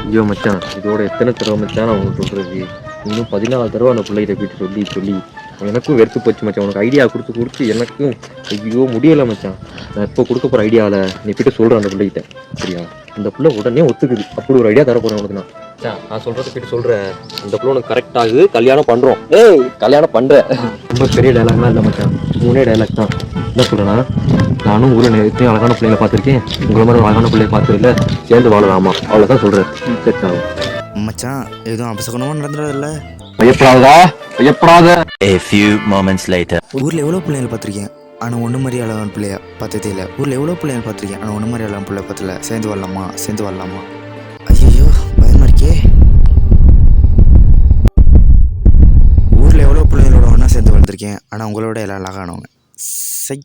ஐயோ மச்சான், இதோட எத்தனை தடவை மச்சான் நான் உனக்கு சொல்றது? இன்னும் 14 தடவை அந்த பிள்ளைகிட்ட போயிட்டு சொல்லி சொல்லி எனக்கும் வெறுத்து போச்சு மச்சான். உனக்கு ஐடியா கொடுத்து கொடுத்து எனக்கும் ஐயோ முடியலை மச்சான். நான் இப்போ கொடுக்க போகிற ஐடியாவில் நீ போயிட்டு சொல்கிறேன் அந்த பிள்ளைகிட்ட, சரியா? அந்த பிள்ளை உடனே ஒத்துக்குது. அப்படி ஒரு ஐடியா தர போகிறேன் உனக்கு நான். நான் சொல்கிறத போயிட்டு சொல்கிறேன். அந்த பிள்ளை உனக்கு கரெக்ட் ஆகுது, கல்யாணம் பண்ணுறோம். ஏய் கல்யாணம் பண்ணுறேன். ரொம்ப பெரிய டைலாக்லாம் இல்லை மச்சான், 3 டைலாக் தான். என்ன சொல்கிறேன்னா, நானும் ஊரில் எத்தனையும் அழகான பிள்ளைகளை பார்த்துருக்கேன், உங்களை மாதிரி ஒரு அழகான பிள்ளைய பார்த்துருக்கல, சேர்ந்து வாழலாமா, அவ்வளோதான் சொல்கிறேன். சரிக்கா மச்சான், எதுவும் அபசகுணமா நடந்துறதில்ல? பயப்படாதா, பயப்படாத. A few moments later. ஊரில் எவ்வளோ பிள்ளைகள் பார்த்துருக்கேன், ஆனால் ஒன்று மாதிரி அழகான பிள்ளையா பார்த்ததே இல்லை. ஊரில் எவ்வளோ பிள்ளைகள் பார்த்துருக்கேன், ஆனால் ஒன்று மாதிரி அழகான பிள்ளை பார்த்தல. சேர்ந்து வரலாமா, சேர்ந்து வரலாமா? ஐயோ பயமா இருக்கே. ஊரில் எவ்வளோ பிள்ளைகளோட ஒன்றா சேர்ந்து வளர்ந்துருக்கேன், ஆனால் உங்களோட எல்லாம் அழகானவங்க. சை